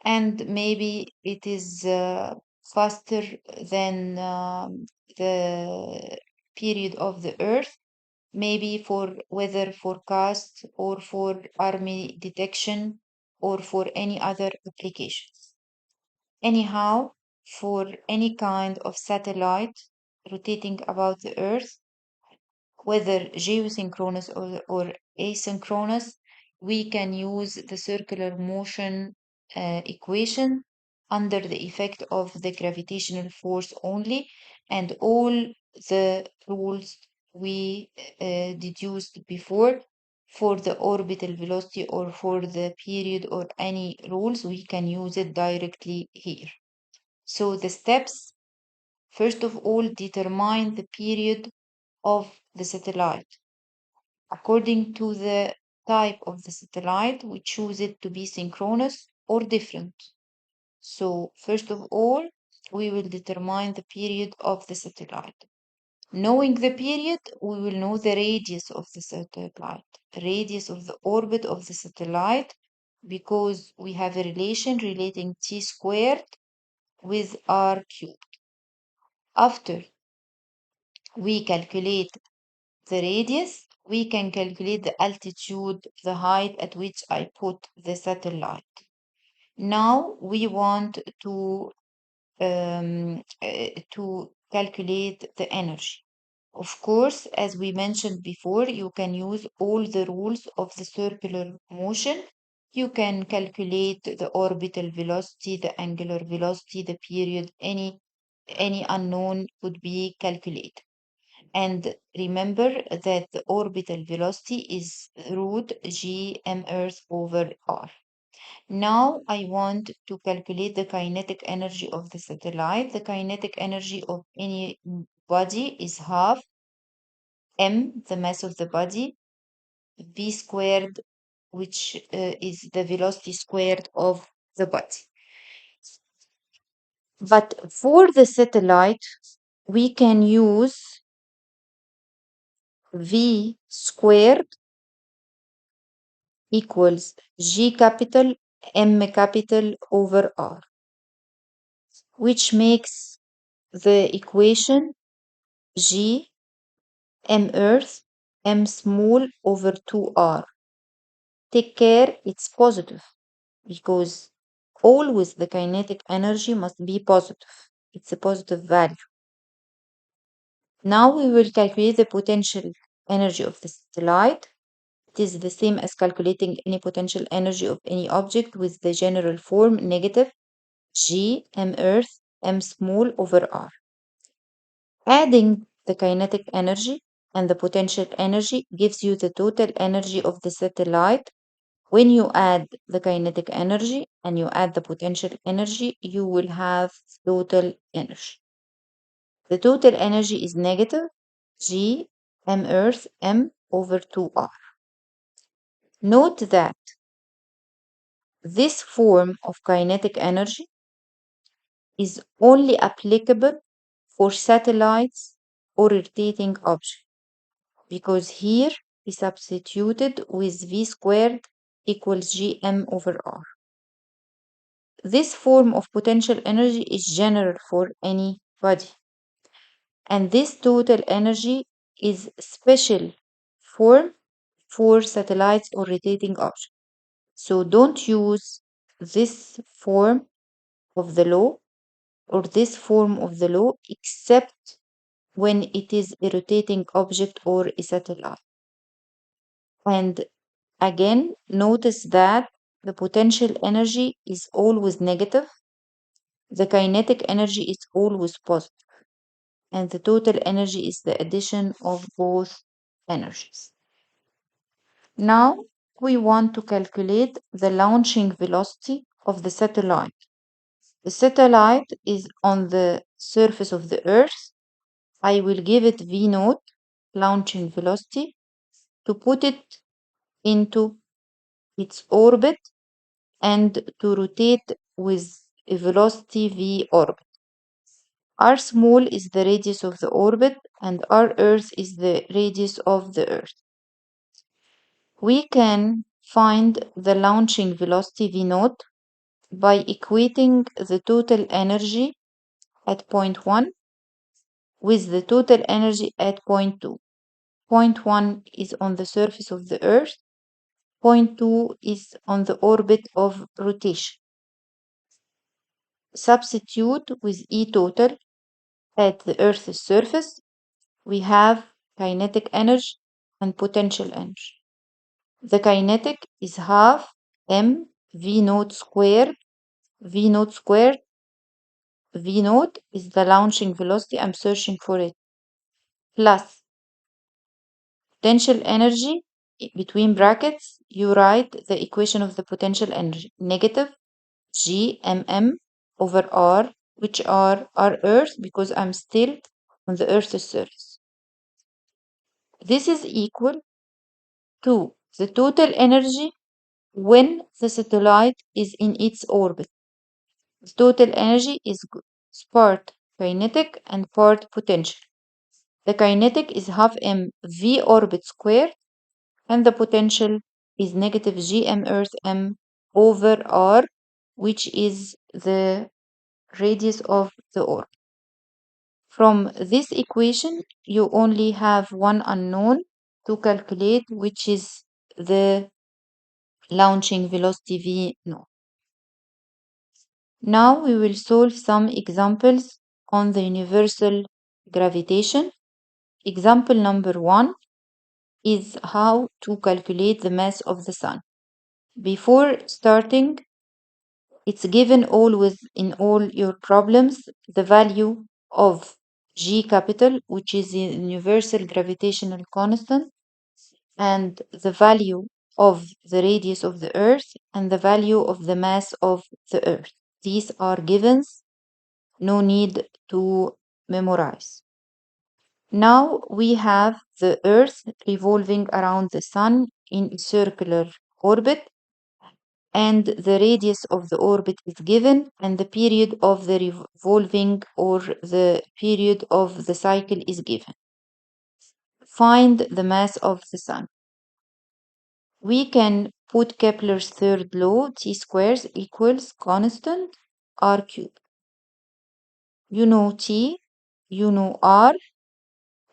and maybe it is faster than the period of the Earth, maybe for weather forecast or for army detection or for any other applications. Anyhow, for any kind of satellite rotating about the Earth, whether geosynchronous or asynchronous, we can use the circular motion equation under the effect of the gravitational force only, and all the rules we deduced before for the orbital velocity or for the period or any rules, we can use it directly here. So the steps, first of all, determine the period of the satellite. According to the type of the satellite, we choose it to be synchronous or different. So first of all, we will determine the period of the satellite. Knowing the period, we will know the radius of the satellite, radius of the orbit of the satellite, because we have a relation relating t squared with r cubed. After we calculate the radius, we can calculate the altitude, the height at which I put the satellite. Now we want to calculate the energy. Of course, as we mentioned before, you can use all the rules of the circular motion. You can calculate the orbital velocity, the angular velocity, the period, any unknown could be calculated. And remember that the orbital velocity is root g m Earth over r. Now I want to calculate the kinetic energy of the satellite. The kinetic energy of any body is half m, the mass of the body, v squared, which is the velocity squared of the body. But for the satellite, we can use v squared equals g capital m capital over r, which makes the equation g m Earth m small over 2r. Take care, it's positive because always the kinetic energy must be positive. It's a positive value. Now we will calculate the potential energy of the satellite. It is the same as calculating any potential energy of any object with the general form negative g m Earth m small over r. Adding the kinetic energy and the potential energy gives you the total energy of the satellite. When you add the kinetic energy and you add the potential energy, you will have total energy. The total energy is negative g m Earth m over 2r. Note that this form of kinetic energy is only applicable for satellites or rotating objects, because here we substituted with v squared equals gm over r. This form of potential energy is general for any body, and this total energy is special form for satellites or rotating objects. So don't use this form of the law or this form of the law except when it is a rotating object or a satellite. And again, notice that the potential energy is always negative, the kinetic energy is always positive, and the total energy is the addition of both energies. Now we want to calculate the launching velocity of the satellite. The satellite is on the surface of the Earth. I will give it V naught, launching velocity, to put it into its orbit and to rotate with a velocity v orbit. R small is the radius of the orbit and R Earth is the radius of the Earth. We can find the launching velocity v naught by equating the total energy at point 1 with the total energy at point 2. Point 1 is on the surface of the Earth. Point 2 is on the orbit of rotation. Substitute with E total at the Earth's surface. We have kinetic energy and potential energy. The kinetic is half m v naught squared. V naught squared. V naught is the launching velocity. I'm searching for it. Plus potential energy between brackets. You write the equation of the potential energy. Negative g mm over r, which are r Earth because I'm still on the Earth's surface. This is equal to the total energy when the satellite is in its orbit. The total energy is part kinetic and part potential. The kinetic is half m v orbit squared and the potential is negative g m Earth m over r, which is the radius of the orb. From this equation, you only have one unknown to calculate, which is the launching velocity v naught. Now we will solve some examples on the universal gravitation. Example number 1 is how to calculate the mass of the sun. Before starting, it's given always in all your problems the value of G capital, which is the universal gravitational constant, and the value of the radius of the Earth and the value of the mass of the Earth. These are givens, no need to memorize. Now we have the Earth revolving around the Sun in a circular orbit, and the radius of the orbit is given, and the period of the revolving or the period of the cycle is given. Find the mass of the Sun. We can put Kepler's third law, T squares equals constant R cubed. You know T, you know R,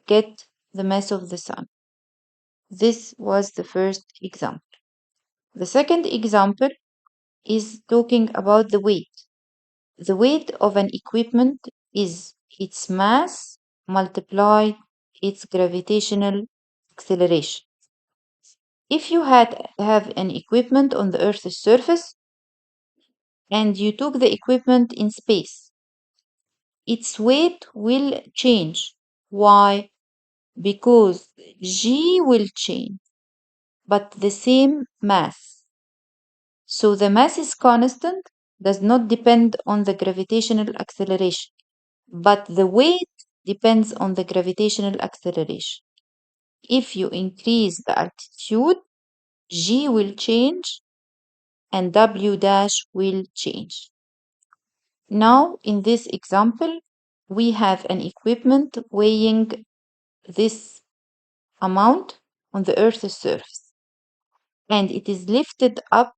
get the mass of the Sun. This was the first example. The second example is talking about the weight. The weight of an equipment is its mass multiplied its gravitational acceleration. If you have an equipment on the Earth's surface and you took the equipment in space, its weight will change. Why? Because G will change, but the same mass. So the mass is constant, does not depend on the gravitational acceleration, but the weight depends on the gravitational acceleration. If you increase the altitude, G will change and W dash will change. Now, in this example, we have an equipment weighing this amount on the Earth's surface, and it is lifted up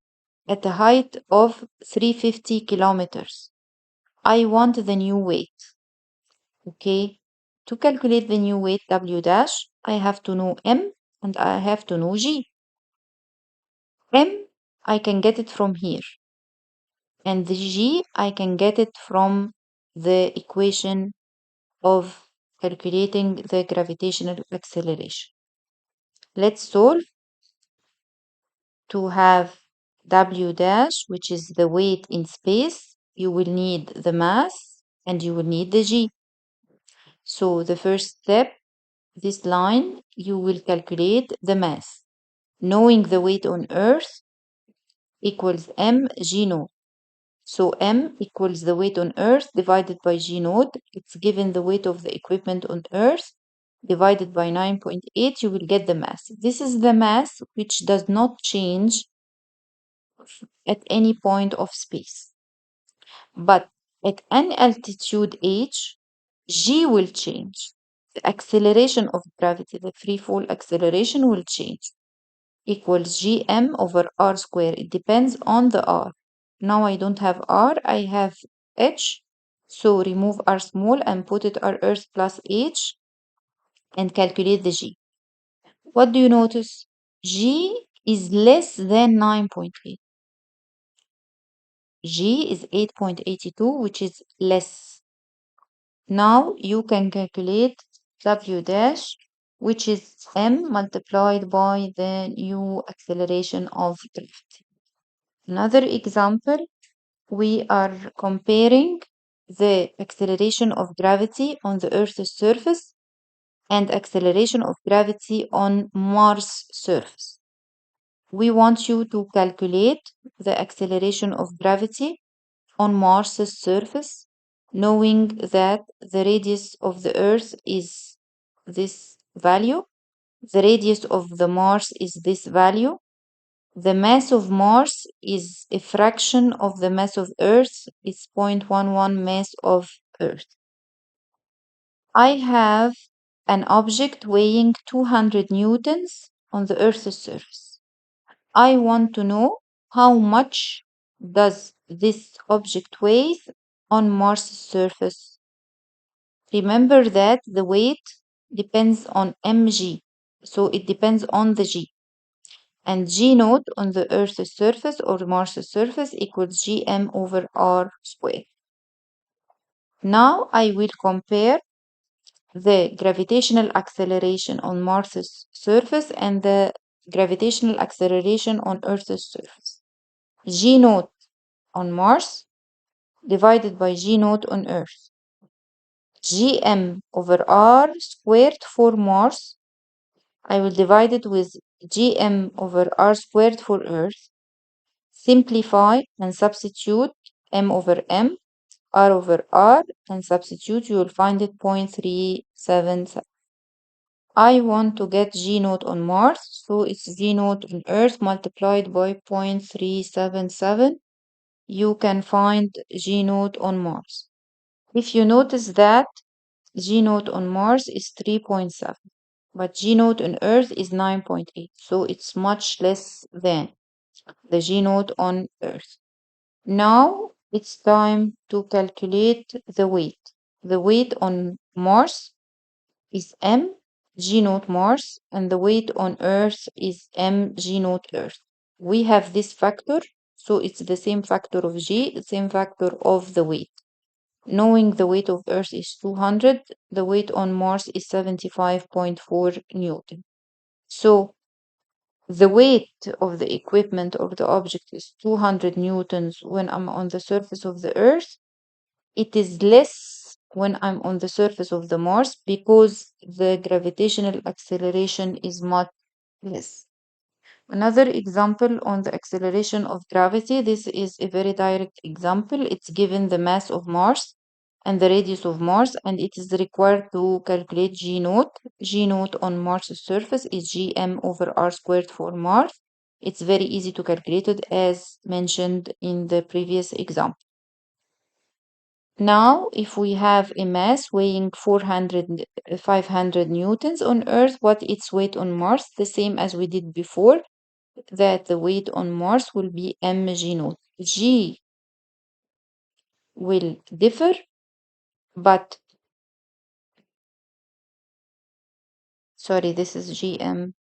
at a height of 350 kilometers. I want the new weight. Okay, to calculate the new weight W dash, I have to know M and I have to know G. M, I can get it from here, and the G, I can get it from the equation of calculating the gravitational acceleration. Let's solve. To have W dash, which is the weight in space, you will need the mass and you will need the G. So the first step, this line, you will calculate the mass. Knowing the weight on Earth equals mg naught. So m equals the weight on Earth divided by g naught. It's given the weight of the equipment on Earth divided by 9.8, you will get the mass. This is the mass which does not change at any point of space. But at any altitude h, g will change. The acceleration of gravity, the free fall acceleration will change. Equals gm over r square. It depends on the r. Now I don't have r, I have h. So remove r small and put it r earth plus h and calculate the g. What do you notice? G is less than 9.8. G is 8.82, which is less. Now you can calculate W dash, which is m multiplied by the new acceleration of gravity. Another example, we are comparing the acceleration of gravity on the Earth's surface and acceleration of gravity on Mars' surface. We want you to calculate the acceleration of gravity on Mars's surface, knowing that the radius of the Earth is this value, the radius of the Mars is this value, the mass of Mars is a fraction of the mass of Earth, it's 0.11 mass of Earth. I have an object weighing 200 newtons on the Earth's surface. I want to know how much does this object weigh on Mars' surface. Remember that the weight depends on mg, so it depends on the g. And g naught on the Earth's surface or Mars' surface equals gm over r squared. Now I will compare the gravitational acceleration on Mars' surface and the gravitational acceleration on Earth's surface. G naught on Mars divided by G naught on Earth. Gm over r squared for Mars. I will divide it with Gm over r squared for Earth. Simplify and substitute m over m, r over r, and substitute. You will find it 0.377. I want to get G naught on Mars, so it's G naught on Earth multiplied by 0.377. You can find G naught on Mars. If you notice that G naught on Mars is 3.7, but G naught on Earth is 9.8, so it's much less than the G naught on Earth. Now it's time to calculate the weight. The weight on Mars is m G naught Mars, and the weight on Earth is m G naught Earth. We have this factor, so it's the same factor of G, the same factor of the weight. Knowing the weight of Earth is 200, the weight on Mars is 75.4 Newton. So the weight of the equipment or the object is 200 newtons when I'm on the surface of the Earth. It is less when I'm on the surface of the Mars because the gravitational acceleration is much less. Another example on the acceleration of gravity. This is a very direct example. It's given the mass of Mars and the radius of Mars, and it is required to calculate G naught. G naught on Mars' surface is Gm over r squared for Mars. It's very easy to calculate it as mentioned in the previous example. Now, if we have a mass weighing 500 newtons on Earth, what its weight on Mars? The same as we did before, that the weight on Mars will be mg naught. G will differ, but sorry, this is gm.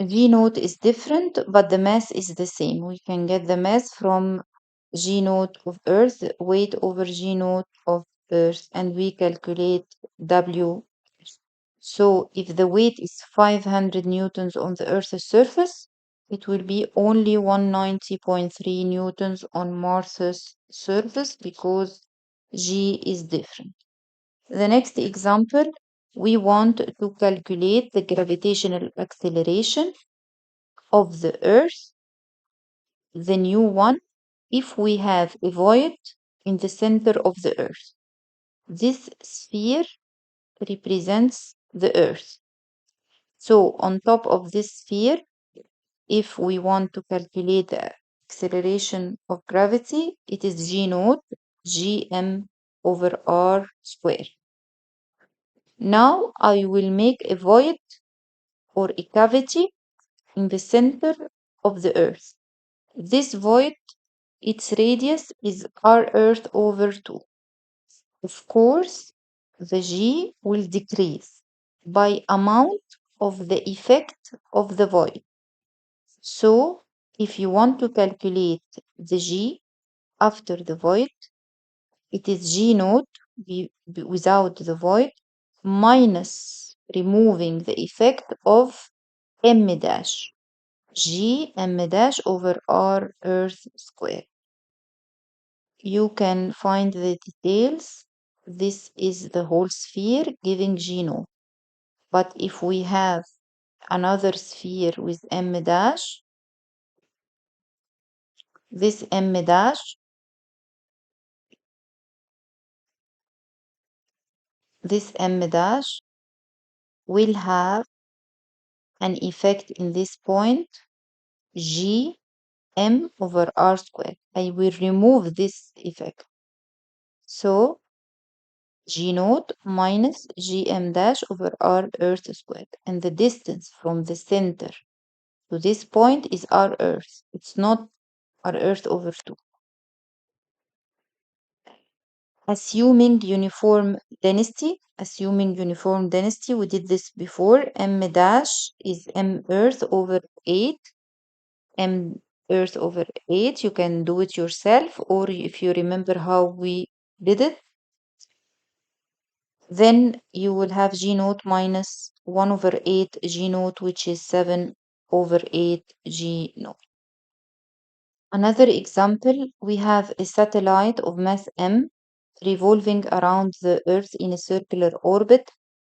G naught is different, but the mass is the same. We can get the mass from G naught of Earth, weight over G naught of Earth, and we calculate W. So if the weight is 500 newtons on the Earth's surface, it will be only 190.3 newtons on Mars's surface because G is different. The next example, we want to calculate the gravitational acceleration of the Earth, the new one, if we have a void in the center of the Earth. This sphere represents the Earth. So on top of this sphere, if we want to calculate the acceleration of gravity, it is G naught Gm over r squared. Now I will make a void or a cavity in the center of the Earth. This void, its radius is r Earth over 2. Of course, the G will decrease by amount of the effect of the void. So, if you want to calculate the G after the void, it is G naught without the void minus removing the effect of m dash. G m dash over r Earth square. You can find the details. This is the whole sphere giving G naught. But if we have another sphere with m dash, this m dash, this m dash will have an effect in this point, G m over r squared. I will remove this effect. So G naught minus Gm dash over r Earth squared. And the distance from the center to this point is r Earth. It's not r Earth over 2. Assuming uniform density, we did this before. M dash is m Earth over 8. M Earth over 8. You can do it yourself, or if you remember how we did it, then you will have G naught minus 1 over 8 G naught, which is 7 over 8 G naught. Another example, we have a satellite of mass m revolving around the Earth in a circular orbit.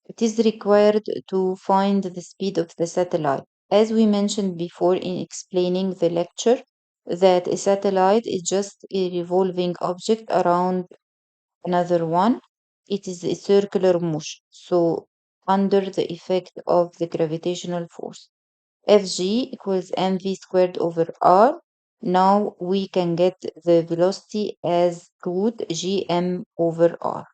It is required to find the speed of the satellite. As we mentioned before in explaining the lecture, that a satellite is just a revolving object around another one. It is a circular motion, so under the effect of the gravitational force. Fg equals mv squared over r. Now we can get the velocity as root gm over r.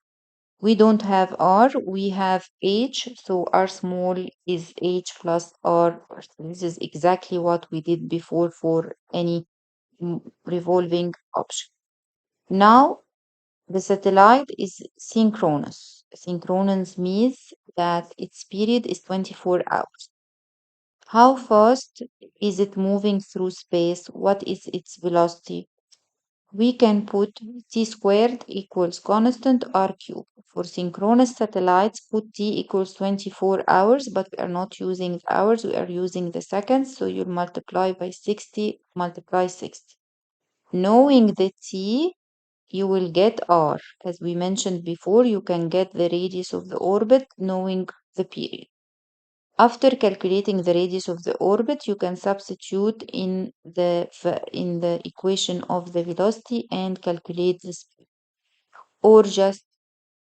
We don't have r, we have h, so r small is h plus r. So this is exactly what we did before for any revolving object. Now the satellite is synchronous. Synchronous means that its period is 24 hours. How fast is it moving through space? What is its velocity? We can put t squared equals constant r cubed. For synchronous satellites, put t equals 24 hours, but we are not using the hours, we are using the seconds. So you multiply by 60, multiply 60. Knowing the t, you will get r. As we mentioned before, you can get the radius of the orbit knowing the period. After calculating the radius of the orbit, you can substitute in the equation of the velocity and calculate the speed. Or just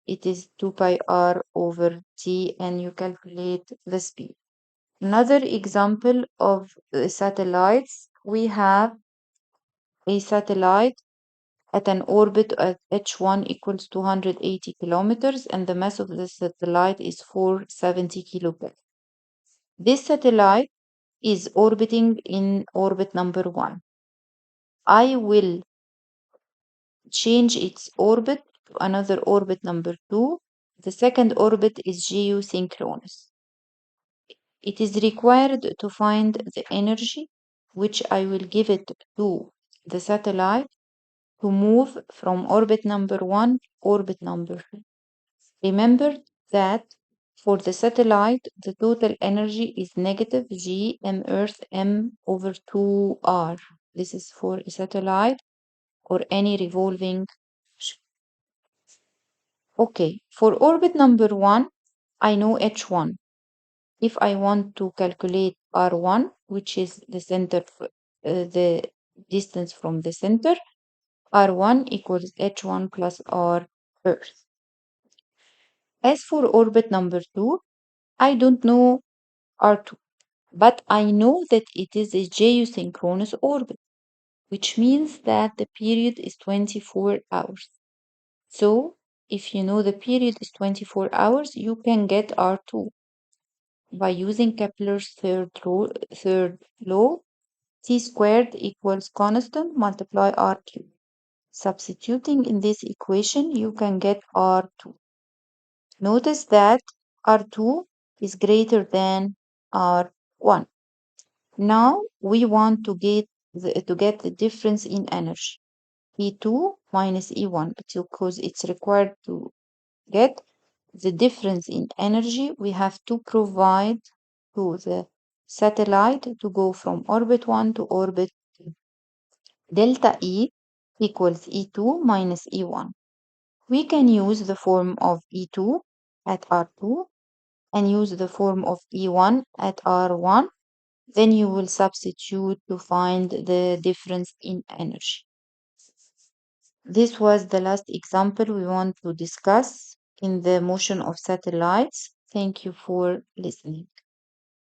it is 2 pi r over t and you calculate the speed. Another example of satellites, we have a satellite at an orbit at h1 equals 280 kilometers and the mass of the satellite is 470 kilograms. This satellite is orbiting in orbit number 1. I will change its orbit to another orbit number 2. The second orbit is geosynchronous. It is required to find the energy which I will give it to the satellite to move from orbit number 1 to orbit number 2. Remember that for the satellite, the total energy is negative g m Earth m over 2r. This is for a satellite or any revolving. Okay, for orbit number 1, I know h1. If I want to calculate r1, which is the center, the distance from the center, r1 equals h1 plus r Earth. As for orbit number 2, I don't know r2, but I know that it is a geosynchronous orbit, which means that the period is 24 hours. So if you know the period is 24 hours, you can get R2 by using Kepler's third law, t squared equals constant multiply r cubed. Substituting in this equation, you can get R2. Notice that R2 is greater than R1. Now we want to get the difference in energy. E2 minus E1 because it's required to get the difference in energy. We have to provide to the satellite to go from orbit 1 to orbit 2. Delta E equals E2 minus E1. We can use the form of E2 at R2 and use the form of E1 at R1. Then you will substitute to find the difference in energy. This was the last example we want to discuss in the motion of satellites. Thank you for listening.